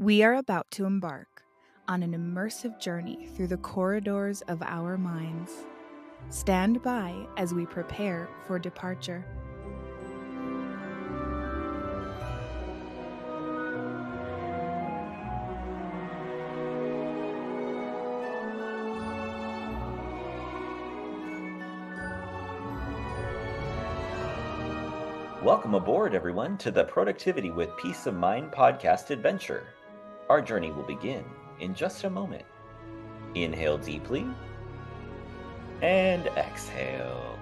We are about to embark on an immersive journey through the corridors of our minds. Stand by as we prepare for departure. Welcome aboard, everyone, to the Productivity with Peace of Mind podcast adventure. Our journey will begin in just a moment. Inhale deeply and exhale.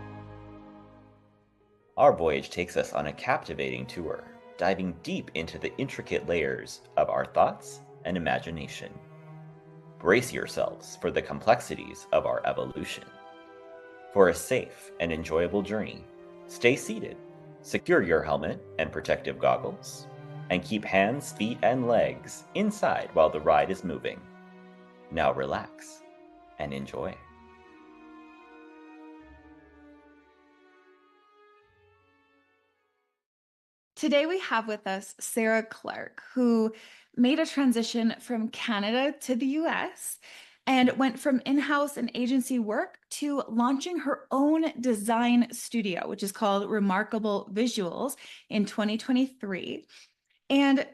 Our voyage takes us on a captivating tour, diving deep into the intricate layers of our thoughts and imagination. Brace yourselves for the complexities of our evolution. For a safe and enjoyable journey, stay seated. Secure your helmet and protective goggles, and keep hands, feet, and legs inside while the ride is moving. Now relax and enjoy. Today we have with us Sarah Clarke, who made a transition from Canada to the US and went from in-house and agency work to launching her own design studio, which is called Remarkable Visuals in 2023. And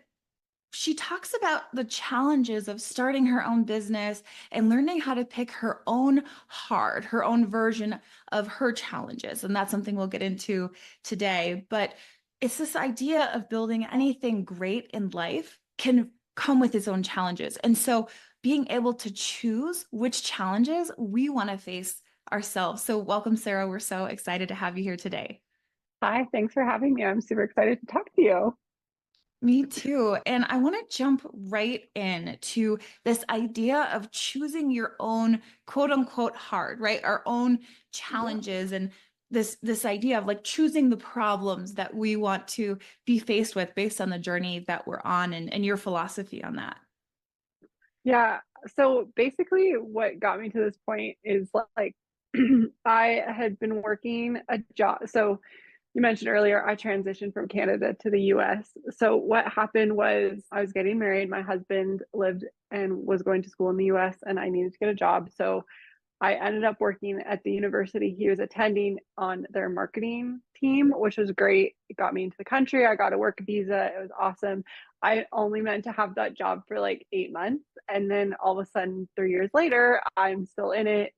she talks about the challenges of starting her own business and learning how to pick her own her own version of her challenges. And that's something we'll get into today. But it's this idea of building anything great in life can come with its own challenges. And so being able to choose which challenges we want to face ourselves. So welcome, Sarah. We're so excited to have you here today. Hi, thanks for having me. I'm super excited to talk to you. Me too. And I want to jump right in to this idea of choosing your own quote unquote hard, right? Our own challenges and this idea of like choosing the problems that we want to be faced with based on the journey that we're on and your philosophy on that. Yeah, so basically what got me to this point is like I had been working a job. So you mentioned earlier I transitioned from Canada to the US. So what happened was I was getting married. My husband lived and was going to school in the US and I needed to get a job. So I ended up working at the university he was attending on their marketing team, which was great. It got me into the country. I got a work visa. It was awesome. I only meant to have that job for like 8 months. And then all of a sudden, 3 years later, I'm still in it.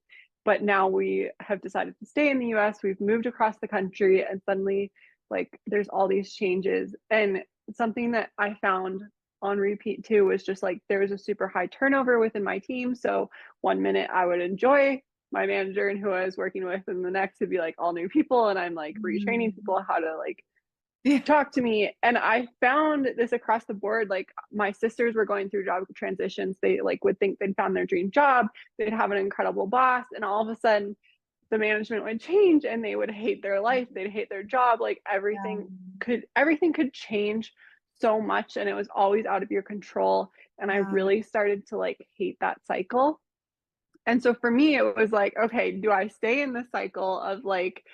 But now we have decided to stay in the US. We've moved across the country, and suddenly, like, there's all these changes. And something that I found on repeat too was just like there was a super high turnover within my team. So 1 minute I would enjoy my manager and who I was working with, and the next would be like all new people, and I'm like retraining people how to like Yeah. talk to me. And I found this across the board. Like my sisters were going through job transitions. They like would think they'd found their dream job, they'd have an incredible boss, and all of a sudden the management would change and they would hate their life, they'd hate their job. Like everything could change so much, and it was always out of your control. And I really started to like hate that cycle. And so for me, it was like, okay, do I stay in the cycle of like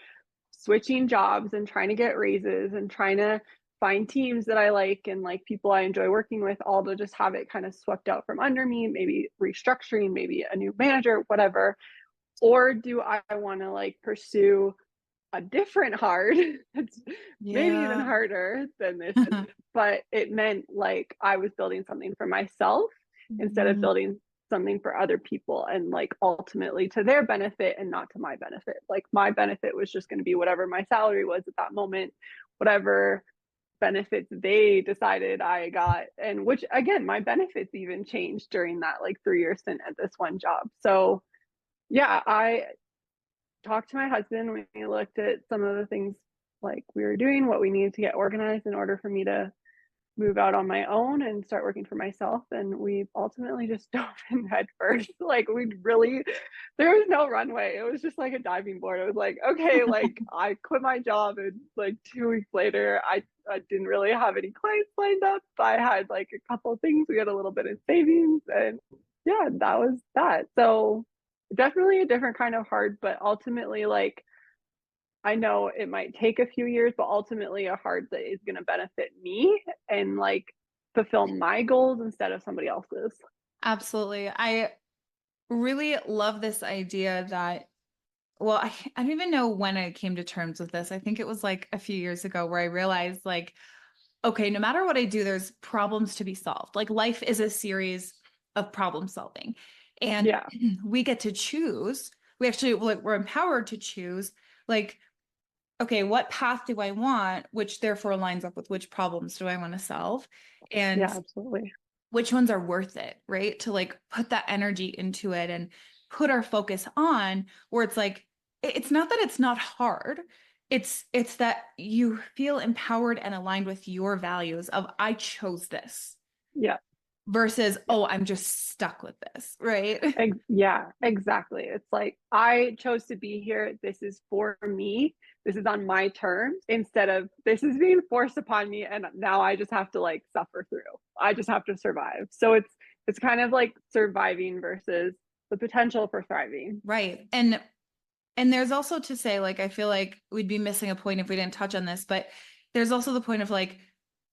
switching jobs and trying to get raises and trying to find teams that I like and like people I enjoy working with, all to just have it kind of swept out from under me, maybe restructuring, maybe a new manager, whatever? Or do I want to like pursue a different hard that's maybe even Yeah. harder than this is, but it meant like I was building something for myself instead of building something for other people, and like ultimately to their benefit and not to my benefit. Like my benefit was just going to be whatever my salary was at that moment, whatever benefits they decided I got, and which again my benefits even changed during that like 3 year stint at this one job. So yeah, I talked to my husband. We looked at some of the things like we were doing, what we needed to get organized in order for me to move out on my own and start working for myself. And we ultimately just dove in head first. Like we really, there was no runway. It was just like a diving board. It was like, okay, like I quit my job, and like 2 weeks later, I didn't really have any clients lined up. I had like a couple of things. We had a little bit of savings, and yeah, that was that. So definitely a different kind of hard, but ultimately like I know it might take a few years, but ultimately a hard that is going to benefit me and like fulfill my goals instead of somebody else's. Absolutely. I really love this idea that, well, I don't even know when I came to terms with this. I think it was like a few years ago where I realized like, okay, no matter what I do, there's problems to be solved. Like life is a series of problem solving. And Yeah. we get to choose. We actually, like, we're empowered to choose, like, okay, what path do I want, which therefore lines up with which problems do I want to solve, and Yeah, absolutely. which ones are worth it, right? To like put that energy into it and put our focus on where it's like, it's not that it's not hard. It's that you feel empowered and aligned with your values of I chose this Yeah. versus, Yeah. oh, I'm just stuck with this, right? Yeah, exactly. It's like I chose to be here. This is for me. This is on my terms instead of this is being forced upon me and now I just have to like suffer through. I just have to survive. So it's kind of like surviving versus the potential for thriving. Right. And there's also to say, like, I feel like we'd be missing a point if we didn't touch on this, but there's also the point of like,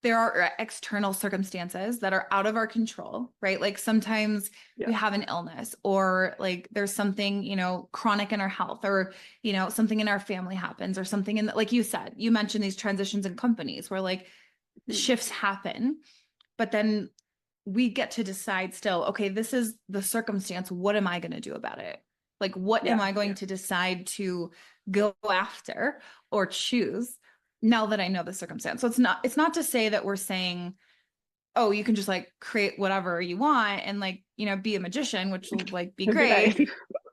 there are external circumstances that are out of our control, right? Like sometimes Yeah. we have an illness or like there's something, chronic in our health or, something in our family happens or something in like you said, you mentioned these transitions in companies where like Mhm. shifts happen, but then we get to decide still, okay, this is the circumstance. What am I going to do about it? Like, what am Yeah. I going to decide to go after or choose now that I know the circumstance? So it's not to say that we're saying, oh, you can just like create whatever you want and like, be a magician, which will like be It'd be nice. great.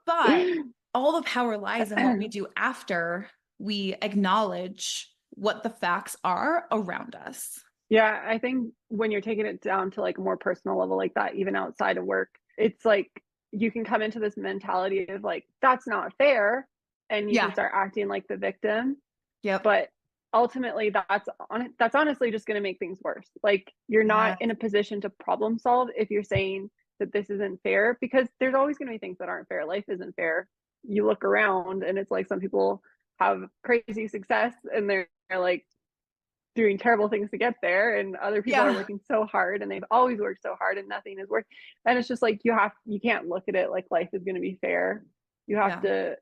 But all the power lies in what we do after we acknowledge what the facts are around us. Yeah, I think when you're taking it down to like a more personal level like that, even outside of work, it's like you can come into this mentality of like, that's not fair. And you can Yeah. start acting like the victim. Yep. But ultimately that's honestly just going to make things worse. Like you're not Yeah. in a position to problem solve if you're saying that this isn't fair, because there's always going to be things that aren't fair. Life isn't fair. You look around and it's like some people have crazy success and they're like doing terrible things to get there, and other people are Yeah. working so hard and they've always worked so hard and nothing is worth. And it's just like you can't look at it like life is going to be fair. You have Yeah. to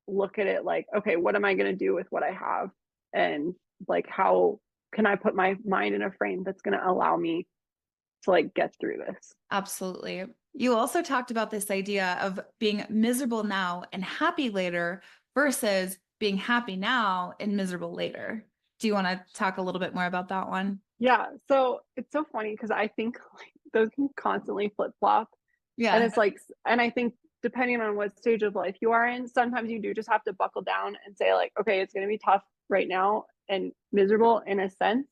look at it like, okay, what am I going to do with what I have, and like how can I put my mind in a frame that's going to allow me to like get through this. Absolutely. You also talked about this idea of being miserable now and happy later versus being happy now and miserable later. Do you want to talk a little bit more about that one? Yeah, so it's so funny because I think like those can constantly flip flop. And Yeah. it's like, and I think depending on what stage of life you are in, sometimes you do just have to buckle down and say, like, okay, it's going to be tough right now and miserable in a sense,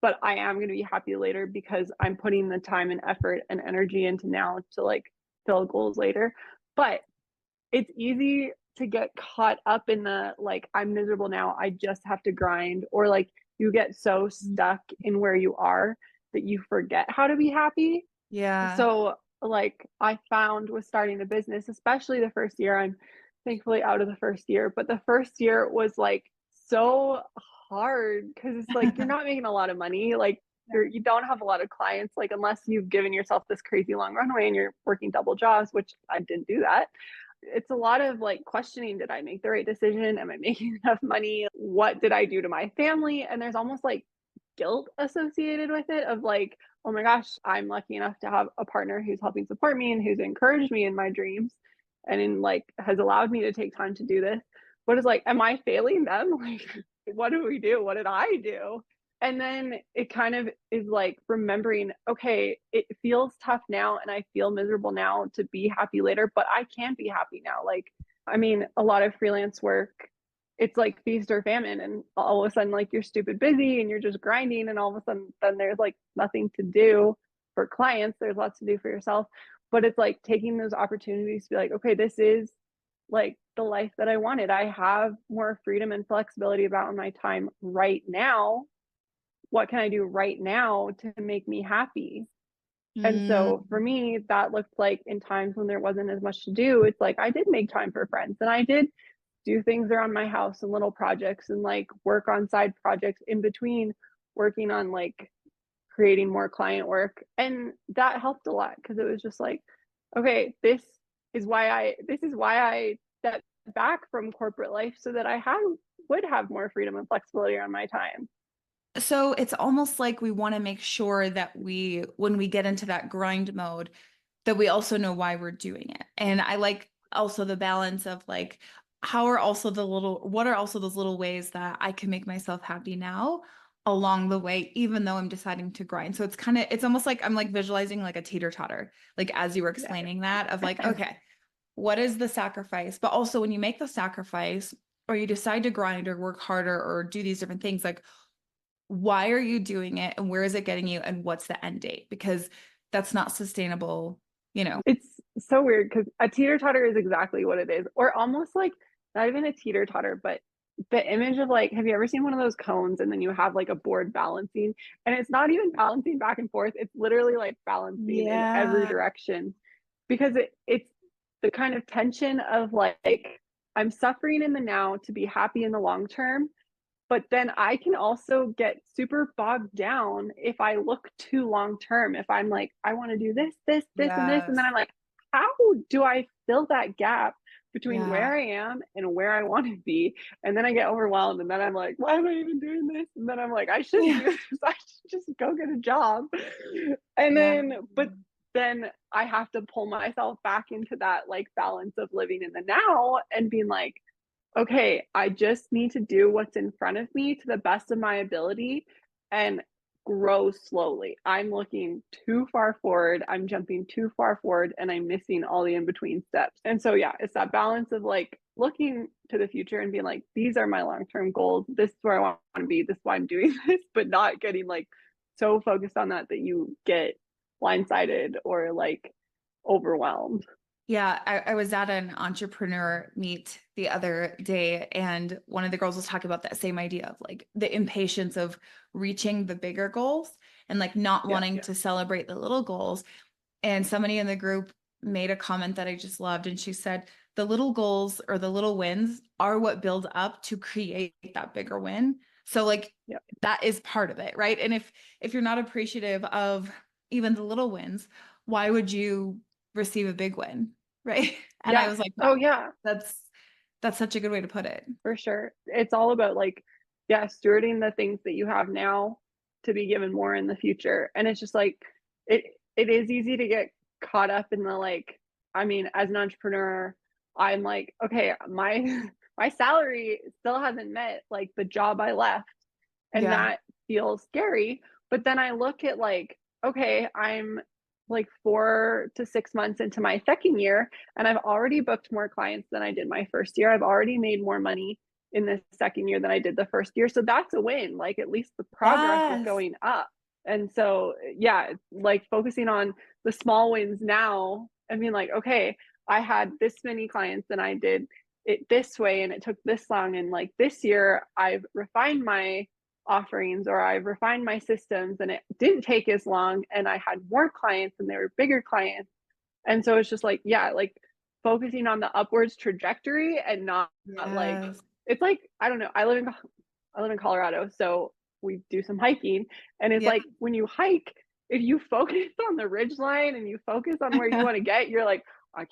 but I am going to be happy later because I'm putting the time and effort and energy into now to like fill goals later. But it's easy to get caught up in the like, I'm miserable now, I just have to grind, or like you get so stuck in where you are that you forget how to be happy. Yeah. So like I found with starting a business, especially the first year, I'm thankfully out of the first year, but the first year was like so hard because it's like you're not making a lot of money. Like you don't have a lot of clients, like unless you've given yourself this crazy long runway and you're working double jobs, which I didn't do that. It's a lot of like questioning, did I make the right decision? Am I making enough money? What did I do to my family? And there's almost like guilt associated with it of like, oh my gosh, I'm lucky enough to have a partner who's helping support me and who's encouraged me in my dreams and in like has allowed me to take time to do this. But it's like, am I failing them? Like, what do we do? What did I do? And then it kind of is like remembering, okay, it feels tough now and I feel miserable now to be happy later, but I can be happy now. Like, I mean, a lot of freelance work, it's like feast or famine, and all of a sudden like you're stupid busy and you're just grinding, and all of a sudden then there's like nothing to do for clients, there's lots to do for yourself. But it's like taking those opportunities to be like, okay, this is like the life that I wanted. I have more freedom and flexibility about my time right now. What can I do right now to make me happy? And Mm, so for me, that looked like in times when there wasn't as much to do, it's like I did make time for friends and I did do things around my house and little projects and like work on side projects in between working on like creating more client work. And that helped a lot because it was just like, okay, this is why I stepped back from corporate life so that would have more freedom and flexibility on my time. So it's almost like we want to make sure that when we get into that grind mode, that we also know why we're doing it. And I like also the balance of like, what are also those little ways that I can make myself happy now along the way, even though I'm deciding to grind. So it's almost like I'm like visualizing like a teeter-totter, like as you were Yeah. explaining that of like, okay, what is the sacrifice? But also when you make the sacrifice or you decide to grind or work harder or do these different things, like why are you doing it and where is it getting you and what's the end date? Because that's not sustainable, you know. It's so weird because a teeter totter is exactly what it is, or almost like not even a teeter totter, but the image of like, have you ever seen one of those cones and then you have like a board balancing and it's not even balancing back and forth, it's literally like balancing in every Yeah. direction because it's the kind of tension of like, I'm suffering in the now to be happy in the long term, but then I can also get super bogged down if I look too long term. If I'm like, I want to do this, and this, and then Yes. I'm like, how do I fill that gap between Yeah. where I am and where I want to be? And then I get overwhelmed, and then I'm like, why am I even doing this? And then I'm like, I shouldn't Yeah. do this. I should just go get a job. And Yeah. but then I have to pull myself back into that like balance of living in the now and being like, okay, I just need to do what's in front of me to the best of my ability and grow slowly. I'm looking too far forward, I'm jumping too far forward, and I'm missing all the in between steps. And so, yeah, it's that balance of like looking to the future and being like, these are my long term goals. This is where I want to be. This is why I'm doing this, but not getting like so focused on that that you get blindsided or like overwhelmed. Yeah, I was at an entrepreneur meet the other day, and one of the girls was talking about that same idea of like the impatience of reaching the bigger goals and like not Yeah. wanting to celebrate the little goals. And somebody in the group made a comment that I just loved. And she said, the little goals or the little wins are what build up to create that bigger win. So like Yeah. that is part of it, right? And if you're not appreciative of even the little wins, why would you receive a big win? Right. And I Yeah. was like, Oh, wow, yeah. that's such a good way to put it. For sure. It's all about like, yeah, stewarding the things that you have now to be given more in the future. And it's just like it it is easy to get caught up in the like, I mean, as an entrepreneur, I'm like, okay, my my salary still hasn't met like the job I left. And Yeah. that feels scary. But then I look at like, okay, I'm like 4 to 6 months into my second year, and I've already booked more clients than I did my first year. I've already made more money in the second year than I did the first year. So that's a win. Like at least the progress is Yes. going up. And so, yeah, like focusing on the small wins now. I mean, like, okay, I had this many clients and I did it this way and it took this long. And like this year, I've refined my offerings or I've refined my systems and it didn't take as long and I had more clients and they were bigger clients. And so it's just like, yeah, like focusing on the upwards trajectory and not like Yes. it's like, I don't know, I live in Colorado, so we do some hiking and it's Yeah. like when you hike, if you focus on the ridge line and you focus on where you want to get, you're like, I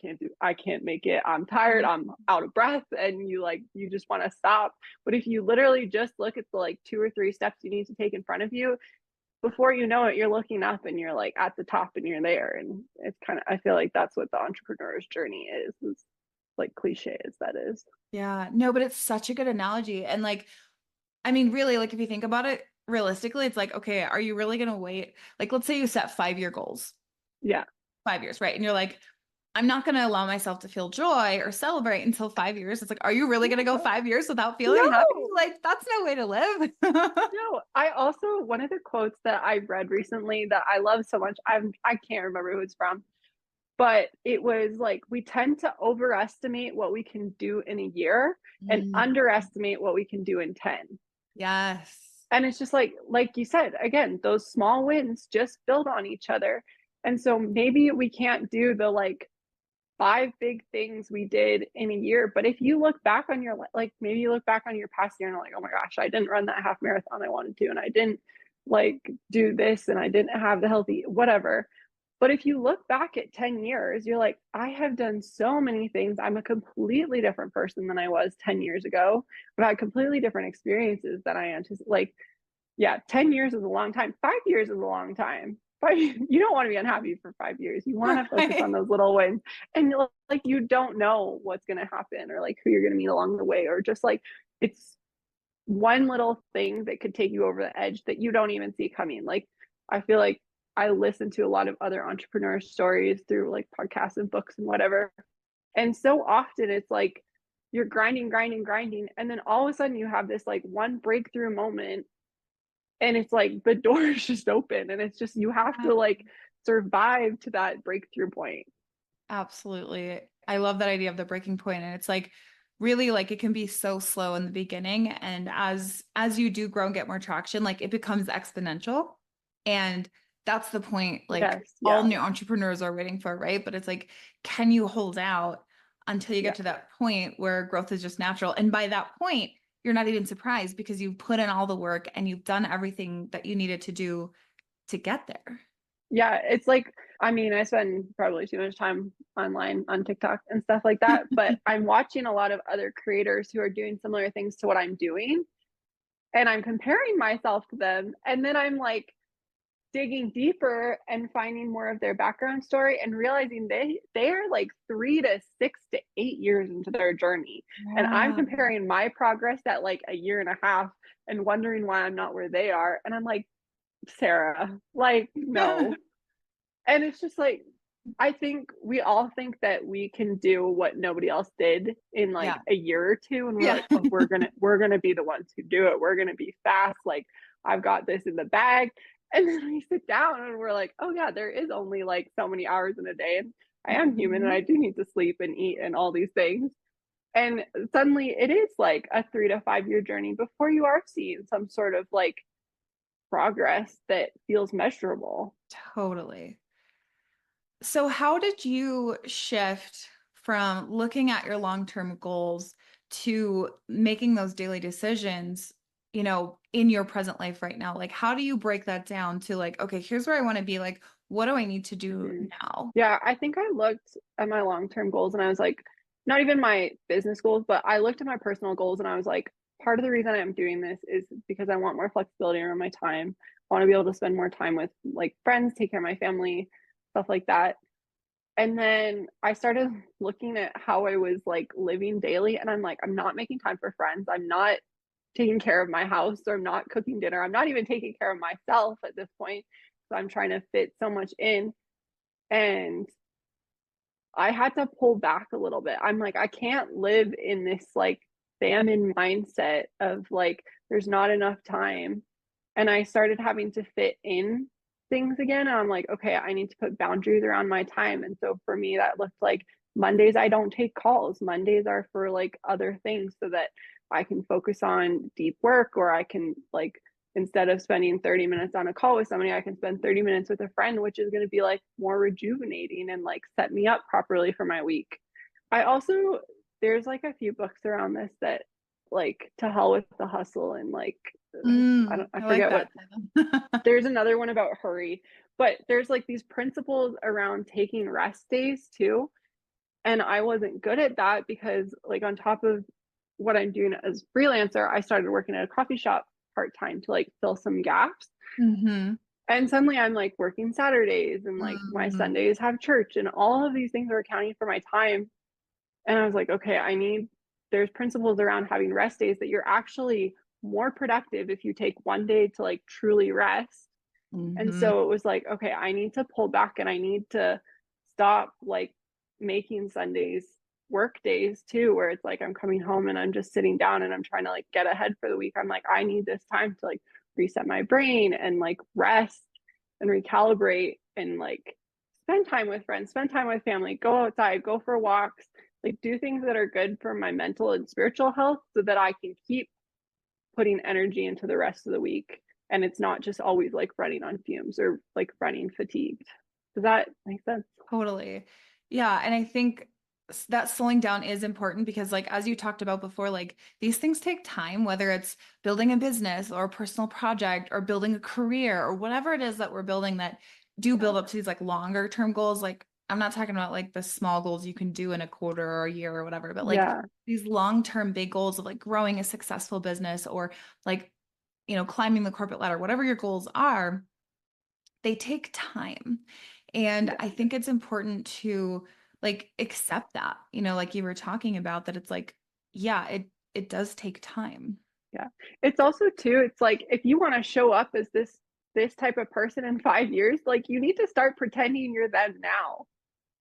can't make it. I'm tired. I'm out of breath. And you just want to stop. But if you literally just look at the like 2 or 3 steps you need to take in front of you, before you know it, you're looking up and you're like at the top and you're there. And it's kind of, I feel like that's what the entrepreneur's journey is like cliche as that is. Yeah. No, but it's such a good analogy. And like, I mean, really, like if you think about it realistically, it's like, okay, are you really going to wait? Like, let's say you set 5 year goals, Yeah. 5 years, right? And you're like, I'm not going to allow myself to feel joy or celebrate until 5 years. It's like, are you really going to go 5 years without feeling happy? No, Like, that's no way to live. no. I also, one of the quotes that I read recently that I love so much, I can't remember who it's from, but it was like we tend to overestimate what we can do in a year and Mm, underestimate what we can do in 10. yes. And it's just like you said, again, those small wins just build on each other. And so maybe we can't do the like 5 big things we did in a year, but if you look back on your like maybe you look back on your past year and you're like, oh my gosh, I didn't run that half marathon I wanted to, and I didn't like do this and I didn't have the healthy whatever. But if you look back at 10 years, you're like, I have done so many things. I'm a completely different person than I was 10 years ago. I've had completely different experiences than I anticipated. Like, yeah, 10 years is a long time. 5 years is a long time. But you don't want to be unhappy for 5 years. You want to focus on Right. those little wins. And like you don't know what's going to happen or like who you're going to meet along the way, or just like it's one little thing that could take you over the edge that you don't even see coming. Like, I feel like I listen to a lot of other entrepreneur stories through like podcasts and books and whatever. And so often it's like you're grinding, grinding, grinding. And then all of a sudden you have this like one breakthrough moment, and it's like the door is just open. And it's just, you have to like survive to that breakthrough point. Absolutely. I love that idea of the breaking point. And it's like really like it can be so slow in the beginning. And as you do grow and get more traction, like it becomes exponential. And that's the point like Yes. all Yeah. new entrepreneurs are waiting for, right? But it's like, can you hold out until you Yeah. get to that point where growth is just natural? And by that point, you're not even surprised because you've put in all the work and you've done everything that you needed to do to get there. Yeah, it's like, I mean, I spend probably too much time online on TikTok and stuff like that, but I'm watching a lot of other creators who are doing similar things to what I'm doing, and I'm comparing myself to them. And then I'm like digging deeper and finding more of their background story and realizing they are like 3 to 6 to 8 years into their journey. And I'm Wow. comparing my progress at like a year and a half and wondering why I'm not where they are. And I'm like, Sarah, like, no. And it's just like, I think we all think that we can do what nobody else did in like Yeah. a year or two, and we're Yeah. like, oh, we're gonna be the ones who do it. We're gonna be fast. Like, I've got this in the bag. And then we sit down and we're like, oh yeah, there is only like so many hours in a day, and I am human and Mhm. I do need to sleep and eat and all these things. And suddenly it is like a 3 to 5 year journey before you are seeing some sort of like progress that feels measurable. Totally. So, how did you shift from looking at your long-term goals to making those daily decisions, in your present life right now? Like, how do you break that down to like, okay, here's where I want to be. Like, what do I need to do Mhm. now? Yeah, I think I looked at my long-term goals and I was like, not even my business goals, but I looked at my personal goals and I was like, part of the reason I'm doing this is because I want more flexibility around my time. I want to be able to spend more time with like friends, take care of my family, stuff like that. And then I started looking at how I was like living daily, and I'm like, I'm not making time for friends. I'm not taking care of my house, or I'm not cooking dinner. I'm not even taking care of myself at this point. So I'm trying to fit so much in. And I had to pull back a little bit. I'm like, I can't live in this like famine mindset of like, there's not enough time. And I started having to fit in things again. And I'm like, okay, I need to put boundaries around my time. And so for me, that looked like Mondays, I don't take calls. Mondays are for like other things so that I can focus on deep work, or I can like, instead of spending 30 minutes on a call with somebody, I can spend 30 minutes with a friend, which is going to be like more rejuvenating and like set me up properly for my week. I also, there's like a few books around this that like To Hell with the Hustle, and like I I like forget what, that title. there's another one about hurry, but there's like these principles around taking rest days too. And I wasn't good at that because like on top of what I'm doing as freelancer, I started working at a coffee shop part time to like fill some gaps. Hmm. And suddenly I'm like working Saturdays, and like my Hmm. Sundays have church, and all of these things are accounting for my time. And I was like, okay, there's principles around having rest days that you're actually more productive if you take one day to like truly rest. And Hmm. so it was like, okay, I need to pull back and I need to stop like making Sundays work days too, where it's like I'm coming home and I'm just sitting down and I'm trying to like get ahead for the week. I'm like, I need this time to like reset my brain and like rest and recalibrate and like spend time with friends, spend time with family, go outside, go for walks, like do things that are good for my mental and spiritual health so that I can keep putting energy into the rest of the week, and it's not just always like running on fumes or like running fatigued. Does that make sense? Totally. Yeah. And I think that slowing down is important because like as you talked about before, like these things take time, whether it's building a business or a personal project or building a career or whatever it is that we're building that do build up to these like longer term goals. Like I'm not talking about like the small goals you can do in a quarter or a year or whatever, but like Yeah, these long term big goals of like growing a successful business or like, climbing the corporate ladder, whatever your goals are, they take time. And I think it's important to like accept that, like you were talking about that it's like, yeah, it does take time. yeah. It's also too, it's like if you want to show up as this type of person in 5 years, like you need to start pretending you're them now.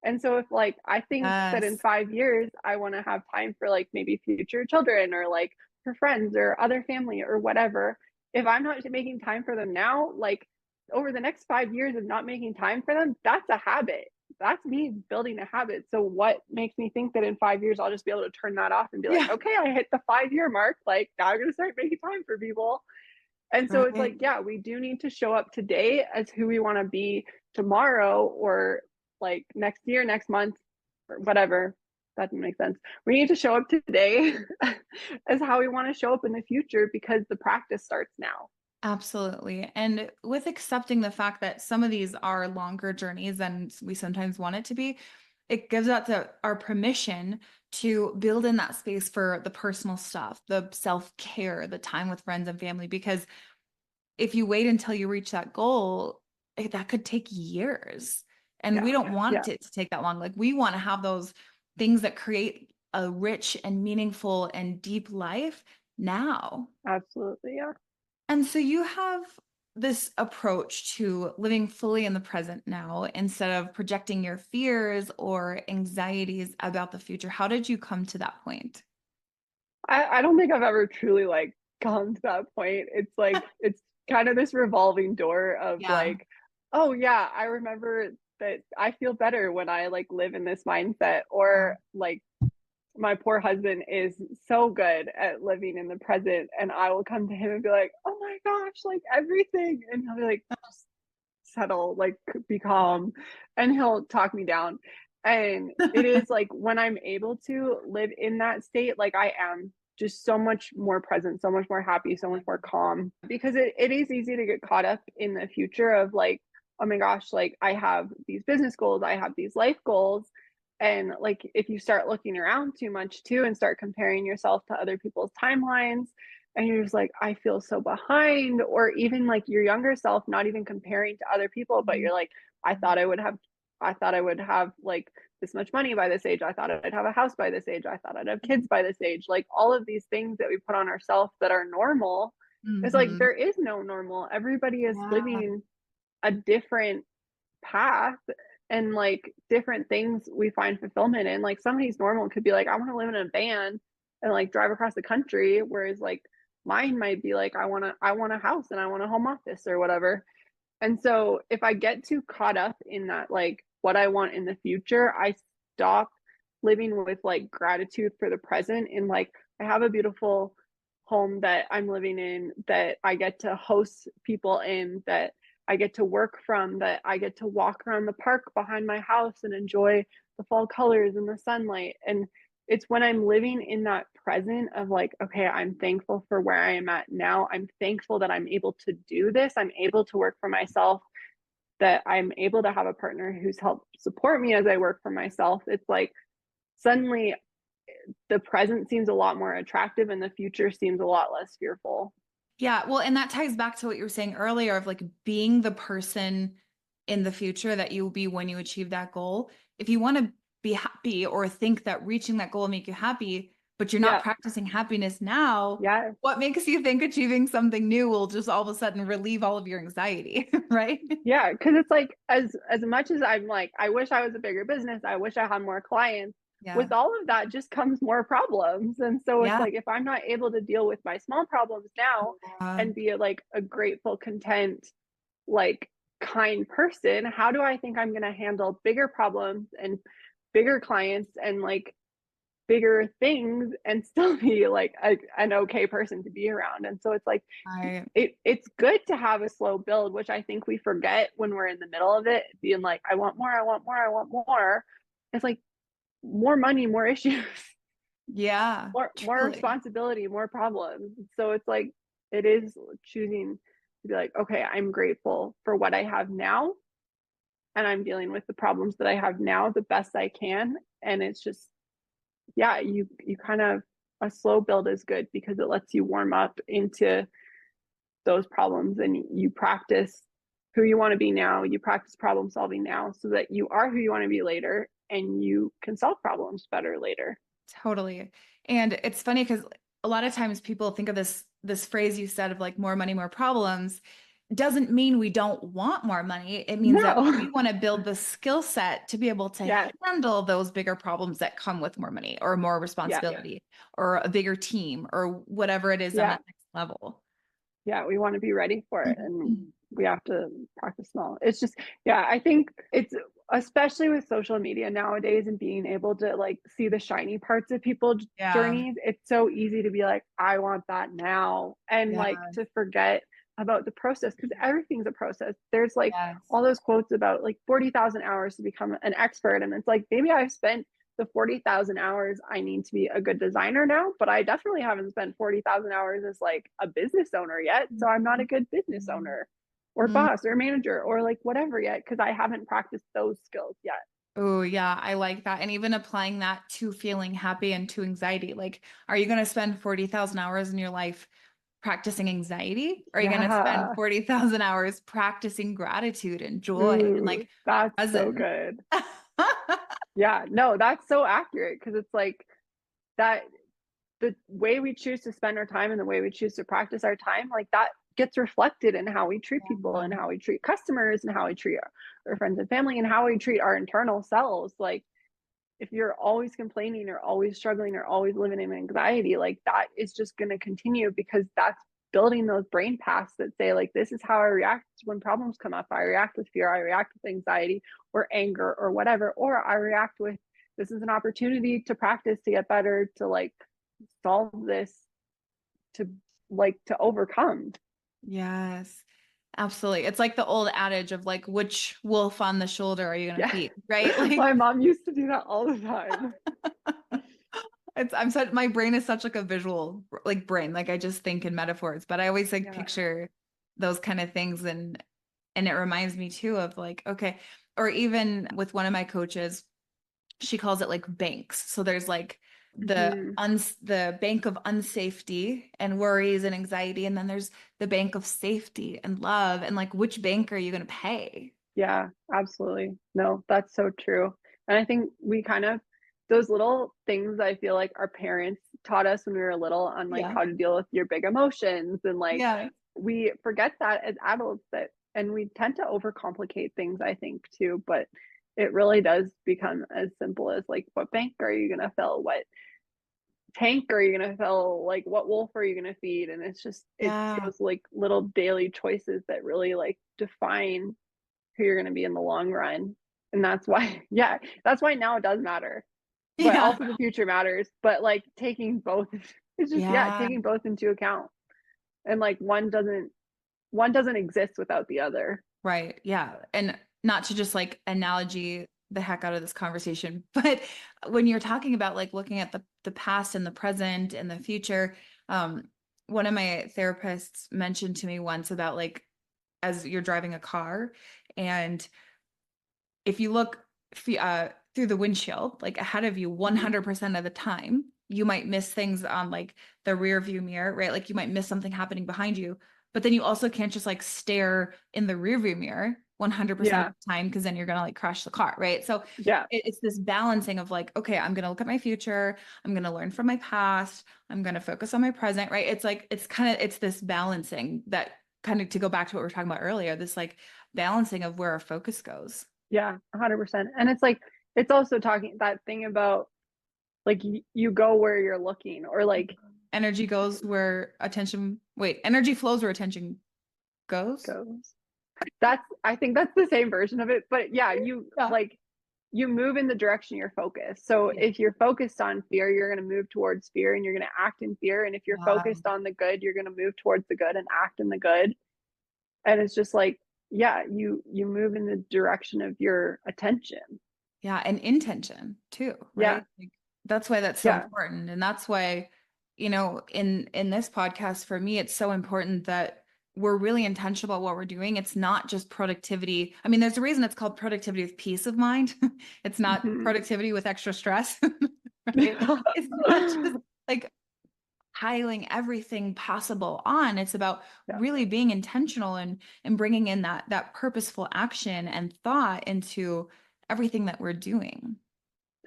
And so if like I think that in Yes. 5 years I want to have time for like maybe future children or like for friends or other family or whatever, if I'm not making time for them now, like over the next 5 years of not making time for them, that's a habit. That's me building a habit. So what makes me think that in 5 years I'll just be able to turn that off and be like, Yeah. okay, I hit the 5 year mark. Like now I'm gonna start making time for people. And so it's Right. like, yeah, we do need to show up today as who we want to be tomorrow or like next year, next month, or whatever. That didn't make sense. We need to show up today as how we want to show up in the future because the practice starts now. Absolutely. And with accepting the fact that some of these are longer journeys than we sometimes want it to be, it gives us our permission to build in that space for the personal stuff, the self-care, the time with friends and family. Because if you wait until you reach that goal, that could take years. And we Yeah. don't want Yeah. it to take that long. Like we want to have those things that create a rich and meaningful and deep life now. Absolutely. Yeah. And so you have this approach to living fully in the present now instead of projecting your fears or anxieties about the future. How did you come to that point? I don't think I've ever truly like come to that point. It's like it's kind of this revolving door of Yeah. like, oh yeah, I remember that I feel better when I like live in this mindset, Yeah. or like my poor husband is so good at living in the present, and I will come to him and be like, oh my gosh, like everything, and he'll be like, just settle, like be calm, and he'll talk me down. And it is like when I'm able to live in that state, like I am just so much more present, so much more happy, so much more calm, because it is easy to get caught up in the future of like, oh my gosh, like I have these business goals, I have these life goals. And like if you start looking around too much too and start comparing yourself to other people's timelines, and you're just like, I feel so behind, or even like your younger self, not even comparing to other people, but Mhm. you're like, I thought I would have, I thought I would have like this much money by this age. I thought I'd have a house by this age. I thought I'd have kids by this age. Like all of these things that we put on ourselves that are normal. It's like Mhm. there is no normal. Everybody is Yeah. living a different path, and like different things we find fulfillment in. Like somebody's normal could be like, I want to live in a van and like drive across the country, whereas like mine might be like, I want a house and I want a home office or whatever. And so if I get too caught up in that, like what I want in the future, I stop living with like gratitude for the present. And like, I have a beautiful home that I'm living in, that I get to host people in, that I get to work from, that I get to walk around the park behind my house and enjoy the fall colors and the sunlight. And it's when I'm living in that present of like, okay, I'm thankful for where I am at now. I'm thankful that I'm able to do this. I'm able to work for myself, that I'm able to have a partner who's helped support me as I work for myself. It's like suddenly the present seems a lot more attractive and the future seems a lot less fearful. Yeah, well, and that ties back to what you were saying earlier of like being the person in the future that you will be when you achieve that goal. If you want to be happy or think that reaching that goal will make you happy, but you're not Yeah. practicing happiness now, Yeah. what makes you think achieving something new will just all of a sudden relieve all of your anxiety, right? Yeah. Cause it's like as much as I'm like, I wish I was a bigger business, I wish I had more clients. Yeah. With all of that just comes more problems. And so it's Yeah. like if I'm not able to deal with my small problems now Uh, and be like a grateful, content, like kind person, how do I think I'm going to handle bigger problems and bigger clients and like bigger things and still be like an okay person to be around? And so it's like I it's good to have a slow build, which I think we forget when we're in the middle of it, being like, I want more, I want more, I want more. It's like more money, more issues, Yeah, more truly. responsibility, more problems. So it's like it is choosing to be like, okay, I'm grateful for what I have now, and I'm dealing with the problems that I have now the best I can. And it's just, yeah, you kind of, a slow build is good because it lets you warm up into those problems, and you practice who you want to be now, you practice problem solving now so that you are who you want to be later and you can solve problems better later. Totally. And it's funny because a lot of times people think of this phrase you said of like more money, more problems. Doesn't mean we don't want more money. It means that we No. want to build the skill set to be able to Yes. handle those bigger problems that come with more money or more Yeah. responsibility or a bigger team or whatever it is on Yeah. that next level. Yeah, we want to be ready for it, and we have to practice small. It's just, yeah, I think it's, especially with social media nowadays and being able to like see the shiny parts of people's Yeah. journeys, it's so easy to be like, I want that now, and Yeah. like to forget about the process, because everything's a process. There's like Yes. all those quotes about like 40,000 hours to become an expert, and it's like maybe I've spent the 40,000 hours I need to be a good designer now, but I definitely haven't spent 40,000 hours as like a business owner yet. So I'm not a good business owner or boss or manager or like whatever yet, because I haven't practiced those skills yet. Oh, yeah, I like that. And even applying that to feeling happy and to anxiety. Like, are you going to spend 40,000 hours in your life practicing anxiety? Or are you going to spend Yeah. 40,000 hours practicing gratitude and joy and Ooh, like that's so presence? good. Yeah, no, that's so accurate, because it's like that, the way we choose to spend our time and the way we choose to practice our time, like that gets reflected in how we treat people and Yeah. how we treat customers and how we treat our friends and family and how we treat our internal selves. Like if you're always complaining or always struggling or always living in anxiety, like that is just going to continue, because that's building those brain paths that say like, this is how I react when problems come up. I react with fear, I react with anxiety or anger or whatever, or I react with, this is an opportunity to practice, to get better, to like solve this, to like to overcome. Yes, absolutely. It's like the old adage of like, which wolf on the shoulder are you going to Yeah. feed? Right? Like, My mom used to do that all the time. I'm such, my brain is such like a visual like brain. Like I just think in metaphors, but I always like Yeah. picture those kind of things and it reminds me too of like, okay, or even with one of my coaches, she calls it like banks. So there's like Mm-hmm. the bank of unsafety and worries and anxiety, and then there's the bank of safety and love, and like which bank are you going to pay? Yeah, absolutely. No, that's so true. And I think we kind of, those little things I feel like our parents taught us when we were little on like Yeah. how to deal with your big emotions, and like Yeah. we forget that as adults, that, and we tend to overcomplicate things, I think, too, but it really does become as simple as like, what bank are you going to fill? What tank are you going to fill? Like what wolf are you going to feed? And it's just, it's Yeah. those like little daily choices that really like define who you're going to be in the long run. And that's why, yeah, that's why now it does matter, but Yeah. also the future matters. But like taking both, it's just, yeah, Yeah. taking both into account. And like one doesn't exist without the other. Right. Yeah. And not to just like analogy the heck out of this conversation, but when you're talking about like looking at the past and the present and the future, one of my therapists mentioned to me once about like as you're driving a car and if you look through the windshield, like ahead of you Mhm. 100% of the time, you might miss things on like the rear view mirror, right? Like you might miss something happening behind you, but then you also can't just like stare in the rear view mirror 100% of Yeah. the time because then you're going to like crash the car, right? So Yeah. it's this balancing of like, okay, I'm going to look at my future, I'm going to learn from my past, I'm going to focus on my present, right? It's like it's this balancing that kind of to go back to what we were talking about earlier, this like balancing of where our focus goes. Yeah. 100%. And it's like, it's also talking that thing about like you go where you're looking, or like Energy goes where attention, wait, energy flows where attention goes? goes. That's, I think that's the same version of it. But yeah, you Yeah. like, you move in the direction you're focused. So Yeah. if you're focused on fear, you're going to move towards fear and you're going to act in fear. And if you're Yeah. focused on the good, you're going to move towards the good and act in the good. And it's just like, yeah, you move in the direction of your attention. Yeah, and intention too, Yeah. right? Like, that's why that's so Yeah. important. And that's why, in this podcast for me, it's so important that we're really intentional about what we're doing. It's not just productivity. I mean, there's a reason it's called productivity with peace of mind. It's not Mhm. productivity with extra stress, right? It's not just like piling everything possible on. It's about Yeah, really being intentional and bringing in that purposeful action and thought into everything that we're doing.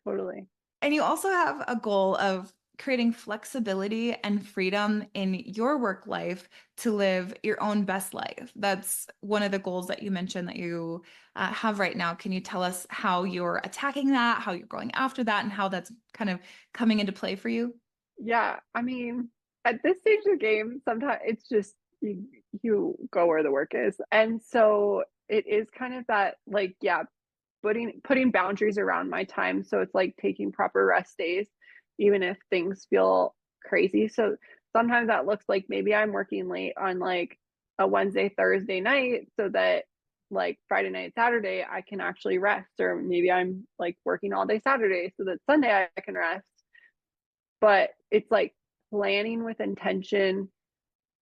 totally. And you also have a goal of creating flexibility and freedom in your work life to live your own best life. That's one of the goals that you mentioned that you have right now. Can you tell us how you're attacking that, how you're going after that, and how that's kind of coming into play for you? Yeah, I mean, at this stage of the game, sometimes it's just you go where the work is. And so it is kind of that like, yeah, putting boundaries around my time. So it's like taking proper rest days, even if things feel crazy. So sometimes that looks like maybe I'm working late on like a Wednesday, Thursday night so that like Friday night, Saturday, I can actually rest. Or maybe I'm like working all day Saturday so that Sunday I can rest. But it's like planning with intention,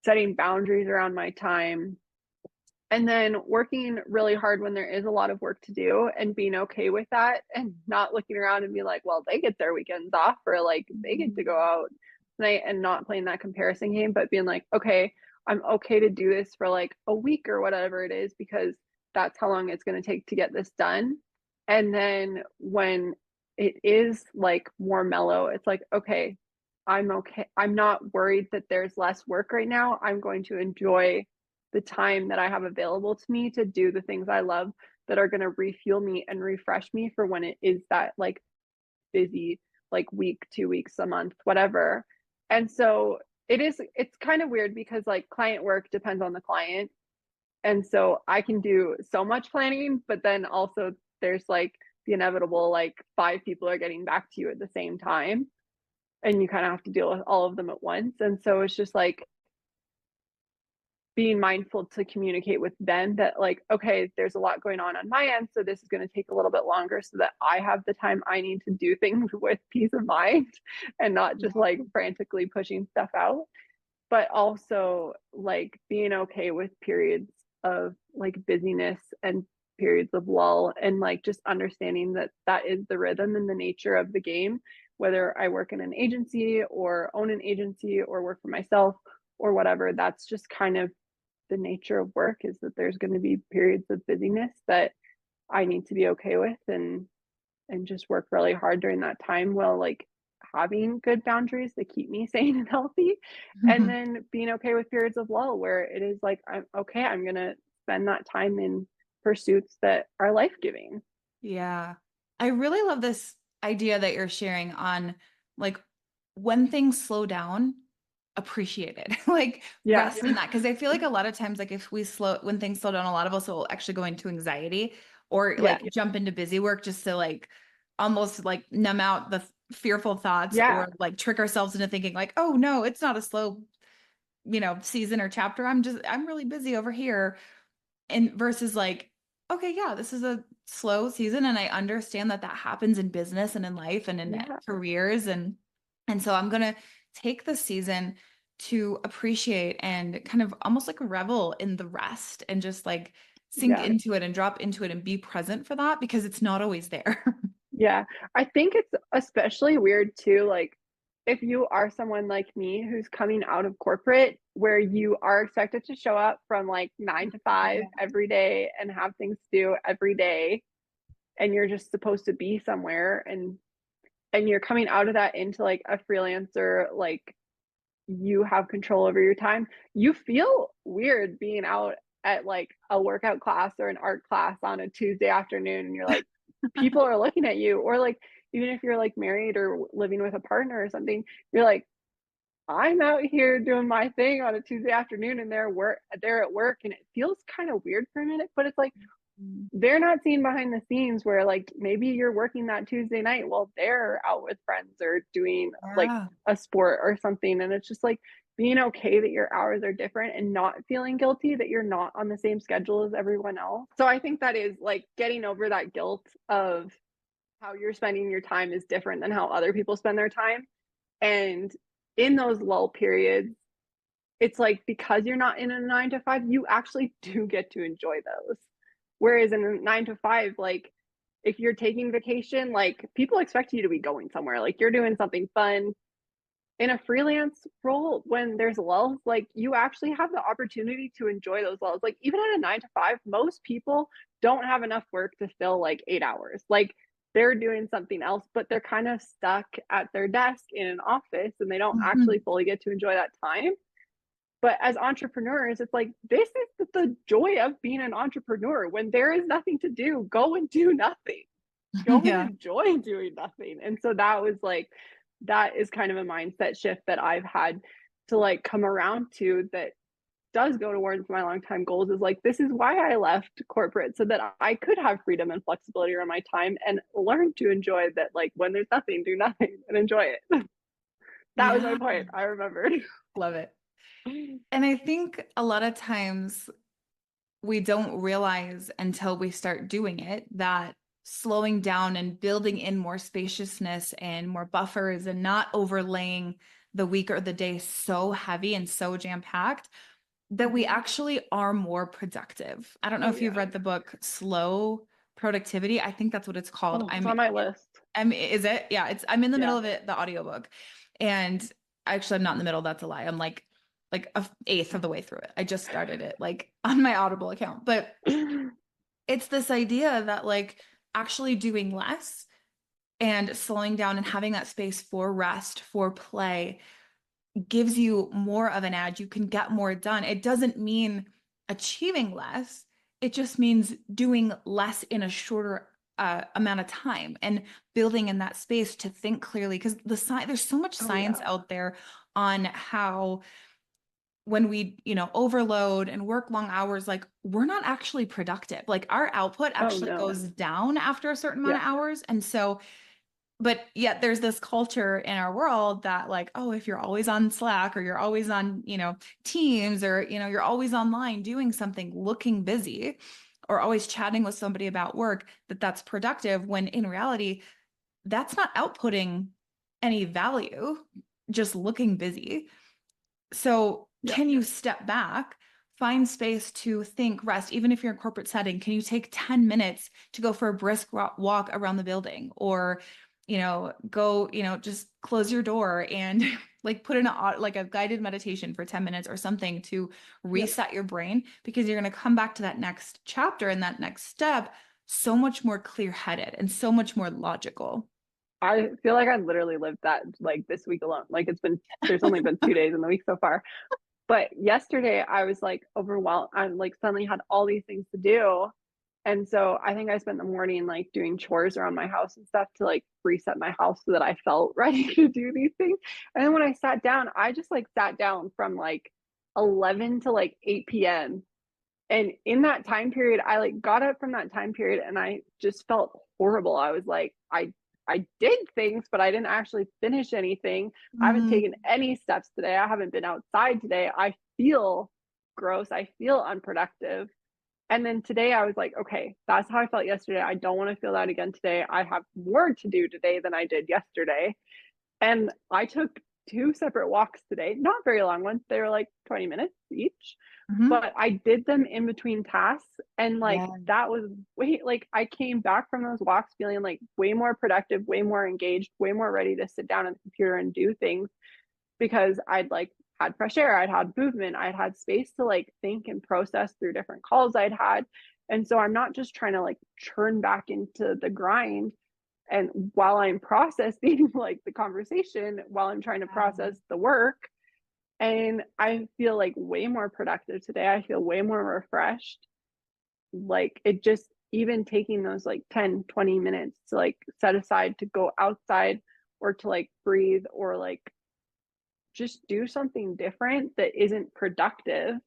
setting boundaries around my time, and then working really hard when there is a lot of work to do and being okay with that and not looking around and be like, well, they get their weekends off or like they get to go out tonight and not playing that comparison game, but being like, okay, I'm okay to do this for like a week or whatever it is because that's how long it's going to take to get this done. And then when it is like more mellow, it's like, okay, I'm okay. I'm not worried that there's less work right now. I'm going to enjoy the time that I have available to me to do the things I love that are going to refuel me and refresh me for when it is that like busy, like week, 2 weeks, a month, whatever. And so it's kind of weird because like client work depends on the client. And so I can do so much planning, but then also there's like the inevitable like five people are getting back to you at the same time. And you kind of have to deal with all of them at once. And so it's just like being mindful to communicate with them that like, okay, there's a lot going on my end, so this is going to take a little bit longer so that I have the time I need to do things with peace of mind and not just like frantically pushing stuff out, but also like being okay with periods of like busyness and periods of lull and like just understanding that that is the rhythm and the nature of the game, whether I work in an agency or own an agency or work for myself or whatever. That's just kind of the nature of work, is that there's going to be periods of busyness that I need to be okay with and just work really hard during that time while like having good boundaries that keep me sane and healthy. And then being okay with periods of lull where it is like, I'm okay, I'm going to spend that time in pursuits that are life-giving. Yeah. I really love this idea that you're sharing on like when things slow down, appreciate it. Like Yeah. rest in that. Because I feel like a lot of times, like if we slow when things slow down, a lot of us will actually go into anxiety or Yeah. like jump into busy work just to like almost like numb out the fearful thoughts Yeah. or like trick ourselves into thinking like, oh no, it's not a slow, season or chapter. I'm really busy over here. And versus like, okay, yeah, this is a slow season and I understand that that happens in business and in life and in Yeah. careers and so I'm going to take the season to appreciate and kind of almost like revel in the rest and just like sink Yeah. into it and drop into it and be present for that because it's not always there. Yeah, I think it's especially weird too, like if you are someone like me who's coming out of corporate where you are expected to show up from like 9 to 5 Yeah. every day and have things to do every day, and you're just supposed to be somewhere and you're coming out of that into like a freelancer, like you have control over your time. You feel weird being out at like a workout class or an art class on a Tuesday afternoon and you're like, people are looking at you. Or like, even if you're like married or living with a partner or something, you're like, I'm out here doing my thing on a Tuesday afternoon and they're at work and it feels kind of weird for a minute, but it's like they're not seeing behind the scenes where like maybe you're working that Tuesday night while they're out with friends or doing like Yeah. a sport or something. And it's just like being okay that your hours are different and not feeling guilty that you're not on the same schedule as everyone else. So I think that is like getting over that guilt of how you're spending your time is different than how other people spend their time. And in those lull periods, it's like because you're not in a 9 to 5, you actually do get to enjoy those. Whereas in a 9 to 5, like if you're taking vacation, like people expect you to be going somewhere, like you're doing something fun. In a freelance role, when there's lulls, like you actually have the opportunity to enjoy those lulls. Like even at a 9 to 5, most people don't have enough work to fill like 8 hours. Like they're doing something else, but they're kind of stuck at their desk in an office and they don't actually Mhm. fully get to enjoy that time. But as entrepreneurs, it's like this is the joy of being an entrepreneur. When there is nothing to do, go and do nothing. Go and Yeah. enjoy doing nothing. And so that was like, that is kind of a mindset shift that I've had to like come around to, that does go towards my long-time goals, is like this is why I left corporate, so that I could have freedom and flexibility around my time and learn to enjoy that, like when there's nothing, do nothing and enjoy it. That was my Yeah. point, I remembered. Love it. And I think a lot of times we don't realize until we start doing it that slowing down and building in more spaciousness and more buffers and not overlaying the week or the day so heavy and so jam-packed that we actually are more productive. I don't know Oh if you've yeah. read the book Slow Productivity. I think that's what it's called. Oh, it's on my list. Is it? Yeah, I'm in the middle Yeah. of it, the audiobook. And actually I'm not in the middle, that's a lie. I'm like a eighth of the way through it. I just started it like on my Audible account. But it's this idea that like actually doing less and slowing down and having that space for rest, for play gives you more of an edge. You can get more done. It doesn't mean achieving less. It just means doing less in a shorter amount of time and building in that space to think clearly. Because there's so much Oh science yeah. out there on how when we, overload and work long hours, like we're not actually productive. Like our output Oh actually no. goes down after a certain amount Yeah. of hours. And so but yet there's this culture in our world that like, oh, if you're always on Slack or you're always on, Teams or, you're always online doing something, looking busy or always chatting with somebody about work, that's productive when in reality, that's not outputting any value, just looking busy. So Yeah. can you step back, find space to think, rest, even if you're in a corporate setting? Can you take 10 minutes to go for a brisk walk around the building or, go, just close your door and like put in like a guided meditation for 10 minutes or something to Yep. reset your brain because you're going to come back to that next chapter and that next step so much more clear-headed and so much more logical. I feel like I literally lived that like this week alone. Like there's only been 2 days in the week so far. But yesterday I was like overwhelmed. I like suddenly had all these things to do. And so I think I spent the morning like doing chores around my house and stuff to like reset my house so that I felt ready to do these things. And then when I sat down, I just like sat down from like 11 to like 8 p.m. And in that time period, I like got up from that time period and I just felt horrible. I was like, I did things, but I didn't actually finish anything. I haven't Mm, taken any steps today. I haven't been outside today. I feel gross. I feel unproductive. And then today I was like, okay, that's how I felt yesterday. I don't want to feel that again today. I have more to do today than I did yesterday. And I took two separate walks today, not very long ones. They were like 20 minutes each, mhm. but I did them in between tasks. And like Yeah. that was way, like I came back from those walks feeling like way more productive, way more engaged, way more ready to sit down at the computer and do things because I'd like had fresh air, I'd had movement, I'd had space to like think and process through different calls I'd had. And so I'm not just trying to like churn back into the grind, and while I'm processing like the conversation, while I'm trying to process the work, and I feel like way more productive today. I feel way more refreshed. Like it just, even taking those like 10-20 minutes to like set aside to go outside or to like breathe or like just do something different that isn't productive,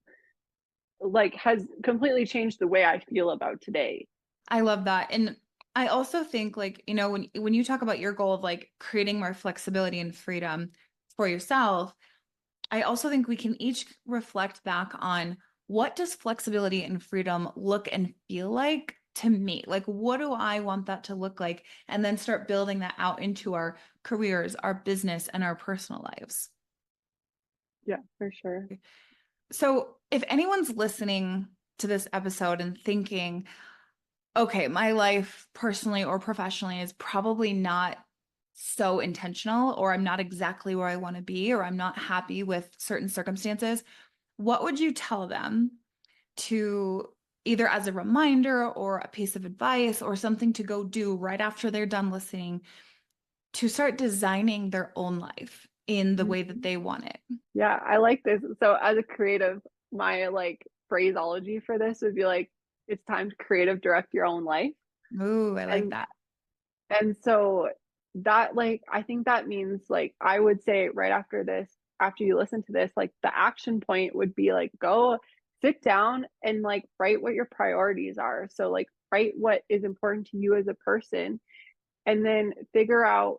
like has completely changed the way I feel about today. I love that. And I also think like, when you talk about your goal of like creating more flexibility and freedom for yourself, I also think we can each reflect back on what does flexibility and freedom look and feel like to me? Like, what do I want that to look like? And then start building that out into our careers, our business, and our personal lives. Yeah, for sure. So if anyone's listening to this episode and thinking, okay, my life personally or professionally is probably not so intentional, or I'm not exactly where I want to be, or I'm not happy with certain circumstances, what would you tell them to either as a reminder or a piece of advice or something to go do right after they're done listening to start designing their own life in the way that they want it? Yeah, I like this. So as a creative, my like phraseology for this would be like, it's time to creative direct your own life. Ooh, I like And that. so that, like, I think that means, like, I would say right after this, after you listen to this, like the action point would be like, go sit down and like write what your priorities are. So like write what is important to you as a person, and then figure out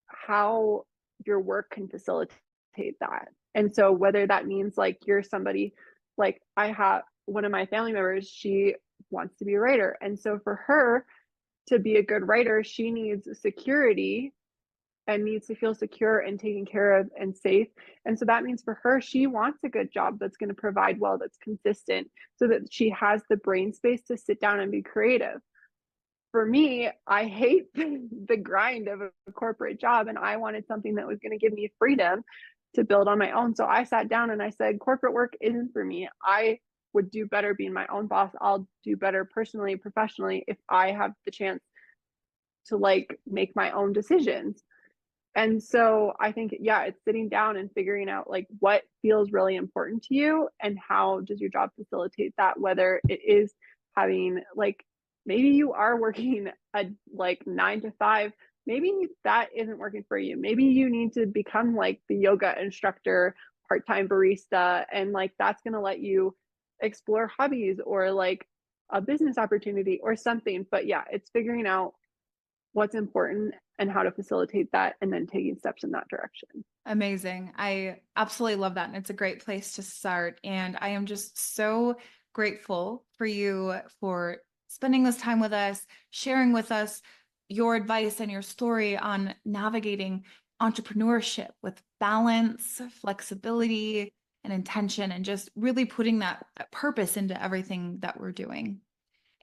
how your work can facilitate that. And so whether that means like you're somebody, like I have one of my family members, she wants to be a writer. And so for her to be a good writer, she needs security and needs to feel secure and taken care of and safe. And so that means for her, she wants a good job that's going to provide well, that's consistent, so that she has the brain space to sit down and be creative. For me, I hate the grind of a corporate job, and I wanted something that was going to give me freedom to build on my own. So I sat down and I said, corporate work isn't for me. I would do better being my own boss. I'll do better personally, professionally, if I have the chance to like make my own decisions. And so I think, yeah, it's sitting down and figuring out like what feels really important to you and how does your job facilitate that, whether it is having like, maybe you are working a like 9 to 5, maybe that isn't working for you. Maybe you need to become like the yoga instructor, part-time barista, and like that's going to let you explore hobbies or like a business opportunity or something. But yeah, it's figuring out what's important and how to facilitate that, and then taking steps in that direction. Amazing. I absolutely love that. And it's a great place to start. And I am just so grateful for you for spending this time with us, sharing with us your advice and your story on navigating entrepreneurship with balance, flexibility, and intention, and just really putting that purpose into everything that we're doing.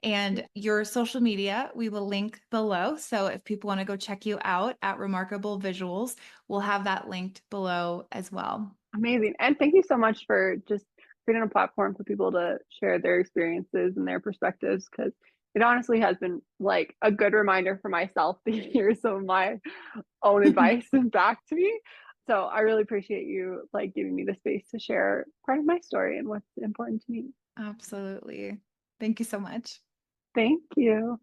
And your social media, we will link below. So if people want to go check you out at Remarkable Visuals, we'll have that linked below as well. Amazing. And thank you so much for just creating a platform for people to share their experiences and their perspectives, because it honestly has been like a good reminder for myself to hear some of my own advice back to me. So I really appreciate you like giving me the space to share part of my story and what's important to me. Absolutely. Thank you so much. Thank you.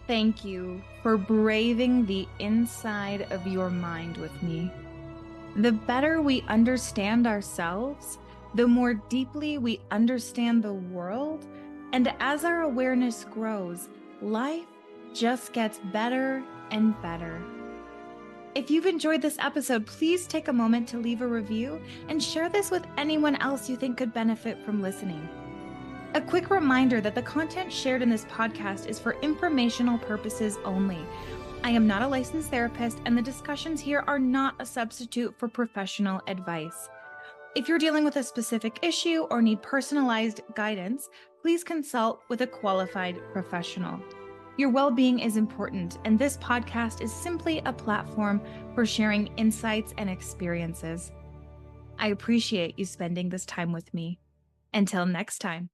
Thank you for braving the inside of your mind with me. The better we understand ourselves, the more deeply we understand the world, and as our awareness grows, life just gets better and better. If you've enjoyed this episode, please take a moment to leave a review and share this with anyone else you think could benefit from listening. A quick reminder that the content shared in this podcast is for informational purposes only. I am not a licensed therapist, and the discussions here are not a substitute for professional advice. If you're dealing with a specific issue or need personalized guidance, please consult with a qualified professional. Your well-being is important, and this podcast is simply a platform for sharing insights and experiences. I appreciate you spending this time with me. Until next time.